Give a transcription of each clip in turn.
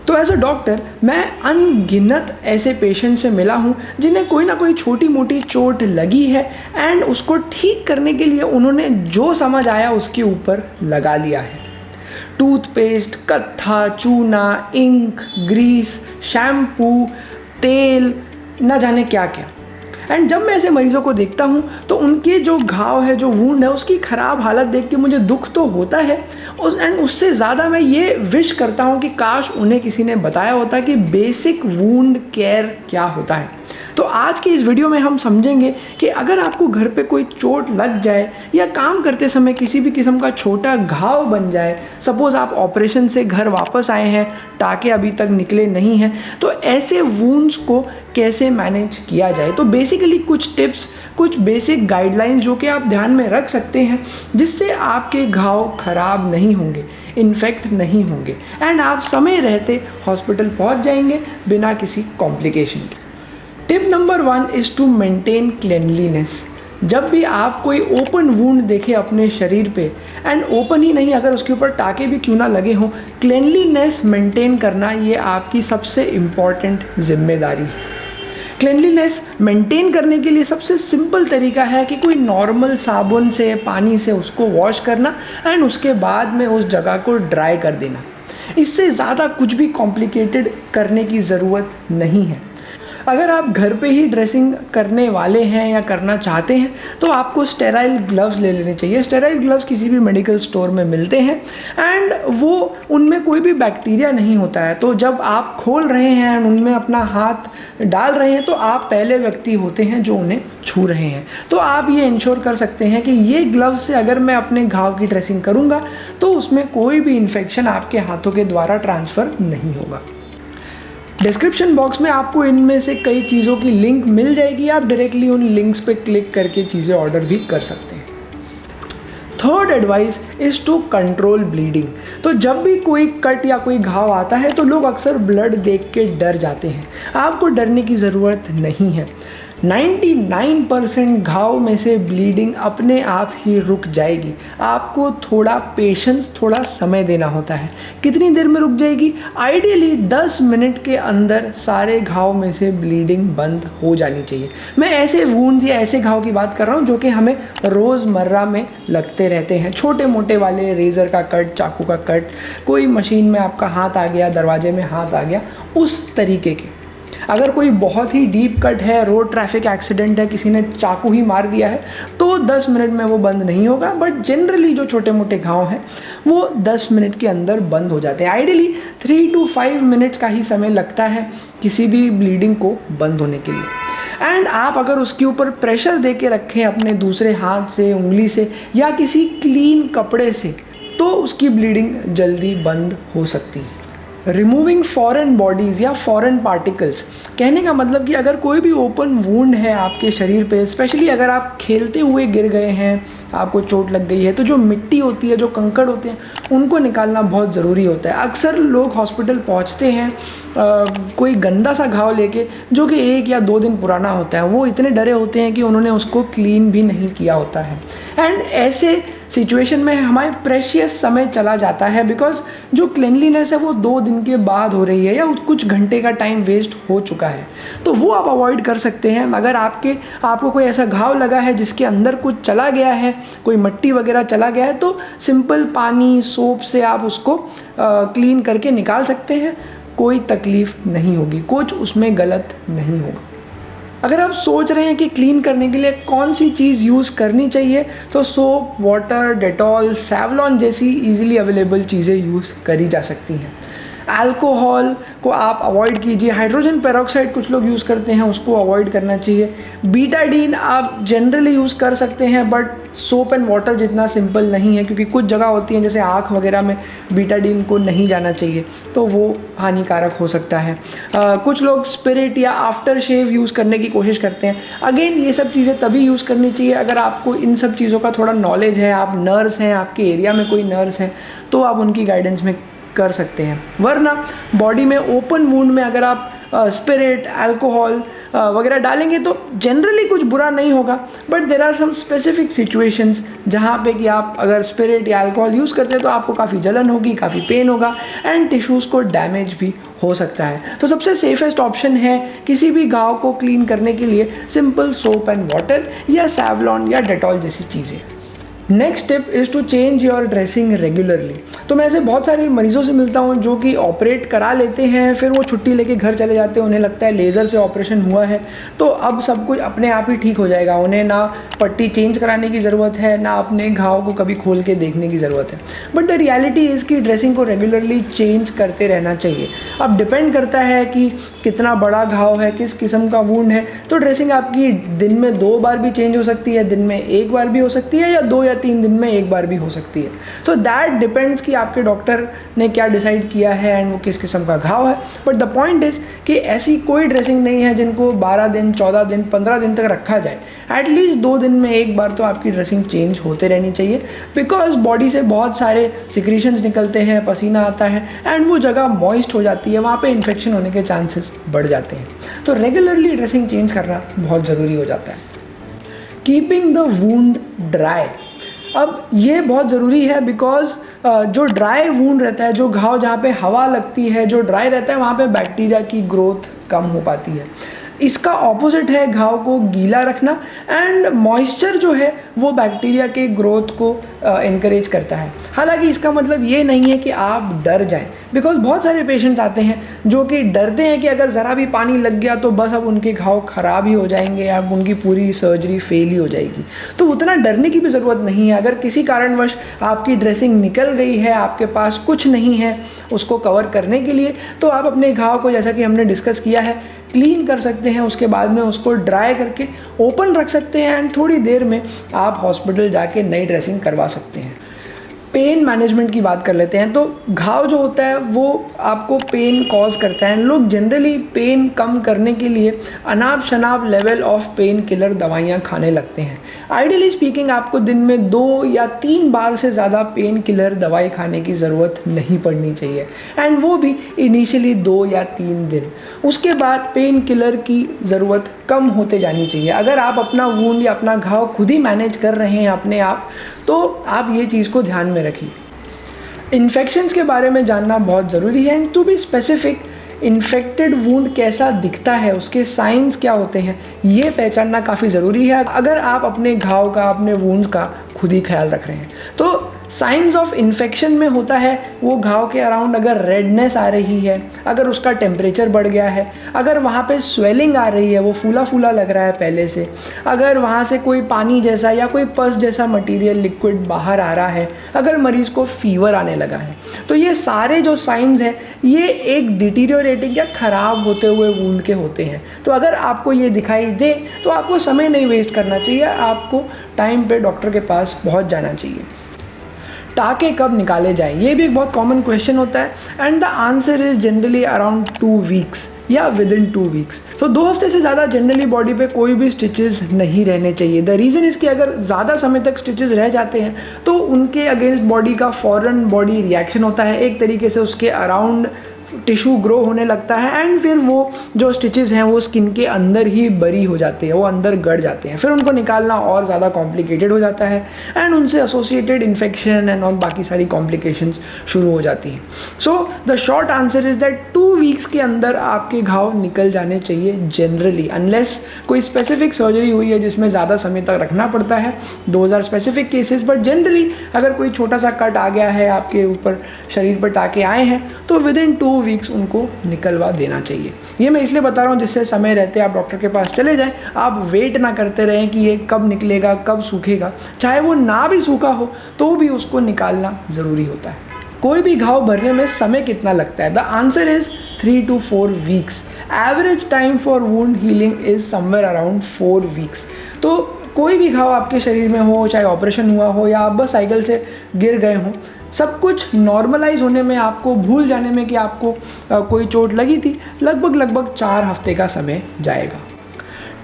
तो as a doctor मैं अनगिनत ऐसे पेशेंट से मिला हूँ जिन्हें कोई ना कोई छोटी मोटी चोट लगी है एंड उसको ठीक करने के लिए उन्होंने जो समझ आया उसके ऊपर लगा लिया है। टूथपेस्ट, कत्था, चूना, इंक, ग्रीस, शैम्पू, तेल, ना जाने क्या क्या। एंड जब मैं ऐसे मरीज़ों को देखता हूँ तो उनके जो घाव है, जो वूंड है, उसकी ख़राब हालत देख के मुझे दुख तो होता है एंड उससे ज़्यादा मैं ये विश करता हूँ कि काश उन्हें किसी ने बताया होता कि बेसिक वूंड केयर क्या होता है। तो आज की इस वीडियो में हम समझेंगे कि अगर आपको घर पे कोई चोट लग जाए या काम करते समय किसी भी किस्म का छोटा घाव बन जाए, सपोज़ आप ऑपरेशन से घर वापस आए हैं, टाँके अभी तक निकले नहीं हैं, तो ऐसे वूंड्स को कैसे मैनेज किया जाए। तो बेसिकली कुछ टिप्स, कुछ बेसिक गाइडलाइंस जो कि आप ध्यान में रख सकते हैं जिससे आपके घाव खराब नहीं होंगे, इन्फेक्ट नहीं होंगे एंड आप समय रहते हॉस्पिटल पहुंच जाएंगे बिना किसी कॉम्प्लिकेशन के। Tip number 1 is to maintain cleanliness. जब भी आप कोई ओपन वूंड देखें अपने शरीर पे, एंड ओपन ही नहीं, अगर उसके ऊपर टाँके भी क्यों ना लगे हों, क्लीनलीनेस मेंटेन करना ये आपकी सबसे इम्पॉर्टेंट जिम्मेदारी है। क्लीनलीनेस मेंटेन करने के लिए सबसे सिंपल तरीका है कि कोई नॉर्मल साबुन से, पानी से उसको वॉश करना एंड उसके बाद में उस जगह को ड्राई कर देना। इससे ज़्यादा कुछ भी कॉम्प्लिकेटेड करने की ज़रूरत नहीं है। अगर आप घर पे ही ड्रेसिंग करने वाले हैं या करना चाहते हैं तो आपको स्टेराइल ग्लव्स ले लेने चाहिए। स्टेराइल ग्लव्स किसी भी मेडिकल स्टोर में मिलते हैं एंड वो उनमें कोई भी बैक्टीरिया नहीं होता है। तो जब आप खोल रहे हैं एंड उनमें अपना हाथ डाल रहे हैं तो आप पहले व्यक्ति होते हैं जो उन्हें छू रहे हैं। तो आप ये इंश्योर कर सकते हैं कि ये ग्लव्स से अगर मैं अपने घाव की ड्रेसिंग करूँगा तो उसमें कोई भी इन्फेक्शन आपके हाथों के द्वारा ट्रांसफ़र नहीं होगा। डिस्क्रिप्शन बॉक्स में आपको इनमें से कई चीज़ों की लिंक मिल जाएगी, आप डायरेक्टली उन लिंक्स पे क्लिक करके चीज़ें ऑर्डर भी कर सकते हैं। Third advice is to control bleeding. तो जब भी कोई कट या कोई घाव आता है तो लोग अक्सर ब्लड देख के डर जाते हैं। आपको डरने की ज़रूरत नहीं है। 99% घाव में से ब्लीडिंग अपने आप ही रुक जाएगी। आपको थोड़ा पेशेंस, थोड़ा समय देना होता है। कितनी देर में रुक जाएगी? आइडियली 10 मिनट के अंदर सारे घाव में से ब्लीडिंग बंद हो जानी चाहिए। मैं ऐसे वूंड्स या ऐसे घाव की बात कर रहा हूँ जो कि हमें रोज़मर्रा में लगते रहते हैं। छोटे मोटे वाले, रेज़र का कट, चाकू का कट, कोई मशीन में आपका हाथ आ गया, दरवाजे में हाथ आ गया, उस तरीके के। अगर कोई बहुत ही डीप कट है, रोड ट्रैफिक एक्सीडेंट है, किसी ने चाकू ही मार दिया है, तो 10 मिनट में वो बंद नहीं होगा। बट जनरली जो छोटे मोटे घाव हैं वो 10 मिनट के अंदर बंद हो जाते हैं। आइडियली 3 to 5 मिनट्स का ही समय लगता है किसी भी ब्लीडिंग को बंद होने के लिए। एंड आप अगर उसके ऊपर प्रेशर दे के रखें अपने दूसरे हाथ से, उंगली से या किसी क्लीन कपड़े से, तो उसकी ब्लीडिंग जल्दी बंद हो सकती है। रिमूविंग फॉरेन बॉडीज़ या फॉरेन पार्टिकल्स, कहने का मतलब कि अगर कोई भी ओपन वूंड है आपके शरीर पे, स्पेशली अगर आप खेलते हुए गिर गए हैं, आपको चोट लग गई है, तो जो मिट्टी होती है, जो कंकड़ होते हैं, उनको निकालना बहुत ज़रूरी होता है। अक्सर लोग हॉस्पिटल पहुंचते हैं कोई गंदा सा घाव लेके जो कि 1 या 2 दिन पुराना होता है। वो इतने डरे होते हैं कि उन्होंने उसको क्लीन भी नहीं किया होता है एंड ऐसे सिचुएशन में हमारे प्रेशियस समय चला जाता है, बिकॉज जो क्लीनलीनेस है वो 2 दिन के बाद हो रही है या कुछ घंटे का टाइम वेस्ट हो चुका है। तो वो आप अवॉइड कर सकते हैं। अगर आपको कोई ऐसा घाव लगा है जिसके अंदर कुछ चला गया है, कोई मिट्टी वगैरह चला गया है, तो सिंपल पानी, सोप से आप उसको क्लीन करके निकाल सकते हैं। कोई तकलीफ़ नहीं होगी, कुछ उसमें गलत नहीं होगा। अगर आप सोच रहे हैं कि क्लीन करने के लिए कौन सी चीज़ यूज़ करनी चाहिए, तो सोप, वाटर, डेटॉल, सेवलॉन जैसी इजीली अवेलेबल चीज़ें यूज़ करी जा सकती हैं। अल्कोहल को आप अवॉइड कीजिए। हाइड्रोजन पेरोक्साइड कुछ लोग यूज़ करते हैं, उसको अवॉइड करना चाहिए। बीटाडीन आप जनरली यूज़ कर सकते हैं, बट सोप एंड वाटर जितना सिंपल नहीं है, क्योंकि कुछ जगह होती हैं जैसे आँख वगैरह में बीटाडीन को नहीं जाना चाहिए, तो वो हानिकारक हो सकता है। कुछ लोग स्पिरिट या आफ्टर शेव यूज़ करने की कोशिश करते हैं। अगेन ये सब चीज़ें तभी यूज़ करनी चाहिए अगर आपको इन सब चीज़ों का थोड़ा नॉलेज है, आप नर्स हैं, आपके एरिया में कोई नर्स है, तो आप उनकी गाइडेंस में कर सकते हैं। वरना बॉडी में ओपन वूंड में अगर आप स्पिरिट, अल्कोहल वगैरह डालेंगे तो जनरली कुछ बुरा नहीं होगा, but there are some specific situations जहाँ पे कि आप अगर स्पिरिट या अल्कोहल यूज़ करते हैं तो आपको काफ़ी जलन होगी, काफ़ी पेन होगा एंड टिश्यूज़ को डैमेज भी हो सकता है। तो सबसे सेफेस्ट ऑप्शन है किसी भी घाव को क्लीन करने के लिए सिंपल सोप एंड वाटर या सैवलॉन या डेटॉल जैसी चीज़ें। Next step is to change your dressing regularly. तो मैं ऐसे बहुत सारे मरीजों से मिलता हूँ जो कि ऑपरेट करा लेते हैं, फिर वो छुट्टी लेके घर चले जाते हैं, उन्हें लगता है लेज़र से ऑपरेशन हुआ है तो अब सब कुछ अपने आप ही ठीक हो जाएगा, उन्हें ना पट्टी चेंज कराने की ज़रूरत है ना अपने घाव को कभी खोल के देखने की ज़रूरत है। बट द रियलिटी इज़ कि ड्रेसिंग को रेगुलरली चेंज करते रहना चाहिए। अब डिपेंड करता है कि कितना बड़ा घाव है, किस किस्म का वुंड है, तो ड्रेसिंग आपकी दिन में 2 बार भी चेंज हो सकती है, दिन में 1 बार भी हो सकती है या 2 या 3 दिन में 1 बार भी हो सकती है। सो दैट डिपेंड्स कि आपके डॉक्टर ने क्या डिसाइड किया है एंड वो किस किस्म का घाव है। बट द पॉइंट इज़ कि ऐसी कोई ड्रेसिंग नहीं है जिनको 12 दिन 14 दिन 15 दिन तक रखा जाए। एटलीस्ट 2 दिन में 1 बार तो आपकी ड्रेसिंग चेंज होते रहनी चाहिए, बिकॉज बॉडी से बहुत सारे सिक्रीशंस निकलते हैं, पसीना आता है एंड वो जगह मॉइस्ट हो जाती है, वहाँ पे इन्फेक्शन होने के चांसेस बढ़ जाते हैं। तो रेगुलरली ड्रेसिंग चेंज करना बहुत ज़रूरी हो जाता है। कीपिंग द वुंड ड्राई, अब ये बहुत ज़रूरी है बिकॉज जो ड्राई वूंड रहता है, जो घाव जहाँ पे हवा लगती है, जो ड्राई रहता है, वहाँ पे बैक्टीरिया की ग्रोथ कम हो पाती है। इसका ऑपोजिट है घाव को गीला रखना एंड मॉइस्चर जो है वो बैक्टीरिया के ग्रोथ को इनकरेज करता है। हालांकि इसका मतलब ये नहीं है कि आप डर जाएं, बिकॉज बहुत सारे पेशेंट्स आते हैं जो कि डरते हैं कि अगर ज़रा भी पानी लग गया तो बस अब उनके घाव ख़राब ही हो जाएंगे, अब उनकी पूरी सर्जरी फेल ही हो जाएगी। तो उतना डरने की भी ज़रूरत नहीं है। अगर किसी कारणवश आपकी ड्रेसिंग निकल गई है, आपके पास कुछ नहीं है उसको कवर करने के लिए, तो आप अपने घाव को, जैसा कि हमने डिस्कस किया है, क्लीन कर सकते हैं। उसके बाद में उसको ड्राई करके ओपन रख सकते हैं एंड थोड़ी देर में आप हॉस्पिटल जाके नई ड्रेसिंग करवा सकते हैं। पेन मैनेजमेंट की बात कर लेते हैं। तो घाव जो होता है वो आपको पेन कॉज करता है। लोग जनरली पेन कम करने के लिए अनाप शनाप लेवल ऑफ पेन किलर दवाइयाँ खाने लगते हैं। आइडियली स्पीकिंग आपको दिन में 2 या 3 बार से ज़्यादा पेन किलर दवाई खाने की ज़रूरत नहीं पड़नी चाहिए, एंड वो भी इनिशियली 2 या 3 दिन। उसके बाद पेन किलर की ज़रूरत कम होते जानी चाहिए। अगर आप अपना वूंड या अपना घाव खुद ही मैनेज कर रहे हैं अपने आप, तो आप ये चीज़ को ध्यान में रखिए। इन्फेक्शंस के बारे में जानना बहुत ज़रूरी है and to be specific, infected wound कैसा दिखता है, उसके साइंस क्या होते हैं, ये पहचानना काफ़ी ज़रूरी है अगर आप अपने घाव का, अपने वूंड का खुद ही ख्याल रख रहे हैं। तो साइंस ऑफ इन्फेक्शन में होता है वो घाव के अराउंड अगर रेडनेस आ रही है, अगर उसका टेम्परेचर बढ़ गया है, अगर वहाँ पे स्वेलिंग आ रही है, वो फूला फूला लग रहा है पहले से, अगर वहाँ से कोई पानी जैसा या कोई पस जैसा मटेरियल लिक्विड बाहर आ रहा है, अगर मरीज़ को फीवर आने लगा है, तो ये सारे जो साइंस हैं ये एक डिटीरियोरेटिंग या ख़राब होते हुए वूंड के होते हैं। तो अगर आपको ये दिखाई दे तो आपको समय नहीं वेस्ट करना चाहिए, आपको टाइम पे डॉक्टर के पास पहुँच जाना चाहिए। टाँके कब निकाले जाएं, ये भी एक बहुत कॉमन क्वेश्चन होता है and the answer is generally around 2 weeks या विद इन 2 वीक्स। तो 2 हफ्ते से ज़्यादा जनरली बॉडी पे कोई भी स्टिचेस नहीं रहने चाहिए। द रीज़न इज़ कि अगर ज़्यादा समय तक स्टिचेस रह जाते हैं तो उनके अगेंस्ट बॉडी का फ़ौरन बॉडी रिएक्शन होता है, एक तरीके से उसके अराउंड टिश्यू ग्रो होने लगता है एंड फिर वो जो स्टिचेस हैं वो स्किन के अंदर ही बरी हो जाते हैं, वो अंदर गड़ जाते हैं, फिर उनको निकालना और ज़्यादा कॉम्प्लिकेटेड हो जाता है एंड उनसे एसोसिएटेड इन्फेक्शन एंड और बाकी सारी कॉम्प्लिकेशंस शुरू हो जाती हैं। So the short answer is that 2 weeks के अंदर आपके घाव निकल जाने चाहिए जनरली, अनलेस कोई स्पेसिफिक सर्जरी हुई है जिसमें ज़्यादा समय तक रखना पड़ता है, 2000 स्पेसिफिक केसेस। बट जनरली अगर कोई छोटा सा कट आ गया है, आपके ऊपर शरीर पर टाँके आए हैं, तो विद इन 2 वीक्स उनको निकलवा देना चाहिए। ये मैं इसलिए बता रहा हूँ जिससे समय रहते आप डॉक्टर के पास चले जाएं, आप वेट ना करते रहें कि ये कब निकलेगा, कब सूखेगा। चाहे वो ना भी सूखा हो तो भी उसको निकालना ज़रूरी होता है। कोई भी घाव भरने में समय कितना लगता है? The answer is 3 to 4 weeks. Average time for wound healing is somewhere around 4 weeks. तो कोई भी घाव आपके शरीर में हो, चाहे ऑपरेशन हुआ हो या आप बस साइकिल से गिर गए हों, सब कुछ नॉर्मलाइज होने में, आपको भूल जाने में कि आपको कोई चोट लगी थी, लगभग 4 हफ्ते का समय जाएगा।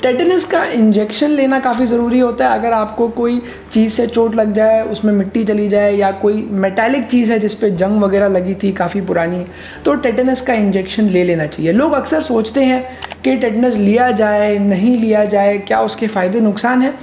टेटनस का इंजेक्शन लेना काफ़ी ज़रूरी होता है। अगर आपको कोई चीज़ से चोट लग जाए, उसमें मिट्टी चली जाए या कोई मेटालिक चीज़ है जिस पे जंग वगैरह लगी थी, काफ़ी पुरानी है, तो टेटनस का इंजेक्शन ले लेना चाहिए। लोग अक्सर सोचते हैं कि टेटनस लिया जाए नहीं लिया जाए, क्या उसके फ़ायदे नुकसान हैं।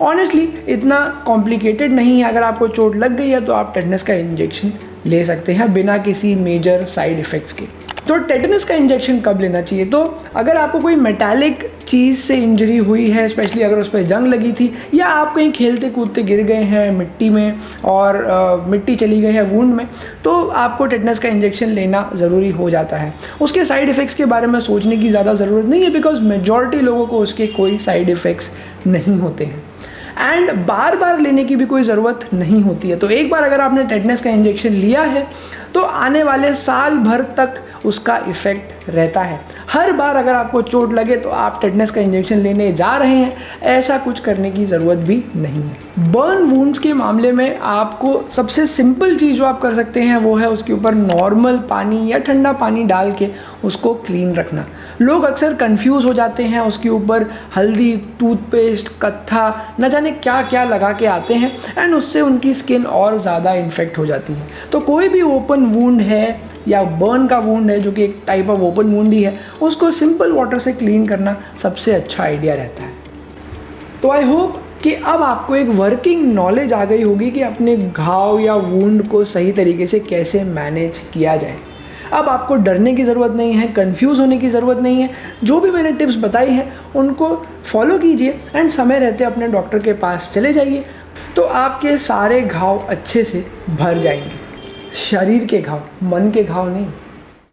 ऑनेस्टली इतना कॉम्प्लिकेटेड नहीं है। अगर आपको चोट लग गई है तो आप टेटनस का इंजेक्शन ले सकते हैं बिना किसी मेजर साइड इफ़ेक्ट्स के। तो टेटनस का इंजेक्शन कब लेना चाहिए? तो अगर आपको कोई मेटालिक चीज़ से इंजरी हुई है, स्पेशली अगर उस पर जंग लगी थी, या आप कहीं खेलते कूदते गिर गए हैं मिट्टी में और मिट्टी चली गई है वुंड में, तो आपको टेटनस का इंजेक्शन लेना ज़रूरी हो जाता है। उसके साइड इफ़ेक्ट्स के बारे में सोचने की ज़्यादा ज़रूरत नहीं है, बिकॉज मेजॉरिटी लोगों को उसके कोई साइड इफ़ेक्ट्स नहीं होते हैं एंड बार बार लेने की भी कोई ज़रूरत नहीं होती है। तो एक बार अगर आपने टेटनस का इंजेक्शन लिया है तो आने वाले साल भर तक उसका इफ़ेक्ट रहता है। हर बार अगर आपको चोट लगे तो आप टेटनस का इंजेक्शन लेने जा रहे हैं, ऐसा कुछ करने की ज़रूरत भी नहीं है। बर्न वुंड्स के मामले में आपको सबसे सिंपल चीज़ जो आप कर सकते हैं वो है उसके ऊपर नॉर्मल पानी या ठंडा पानी डाल के उसको क्लीन रखना। लोग अक्सर कंफ्यूज हो जाते हैं, उसके ऊपर हल्दी, टूथपेस्ट, कत्था, न जाने क्या क्या लगा के आते हैं एंड उससे उनकी स्किन और ज़्यादा इन्फेक्ट हो जाती है। तो कोई भी ओपन वुंड है या बर्न का वुंड है, जो कि एक टाइप ऑफ ओपन वुंड ही है, उसको सिंपल वाटर से क्लीन करना सबसे अच्छा आइडिया रहता है। तो आई होप कि अब आपको एक वर्किंग नॉलेज आ गई होगी कि अपने घाव या वुंड को सही तरीके से कैसे मैनेज किया जाए। अब आपको डरने की ज़रूरत नहीं है, कंफ्यूज होने की ज़रूरत नहीं है। जो भी मैंने टिप्स बताई हैं उनको फॉलो कीजिए एंड समय रहते अपने डॉक्टर के पास चले जाइए, तो आपके सारे घाव अच्छे से भर जाएंगे। शरीर के घाव, मन के घाव नहीं।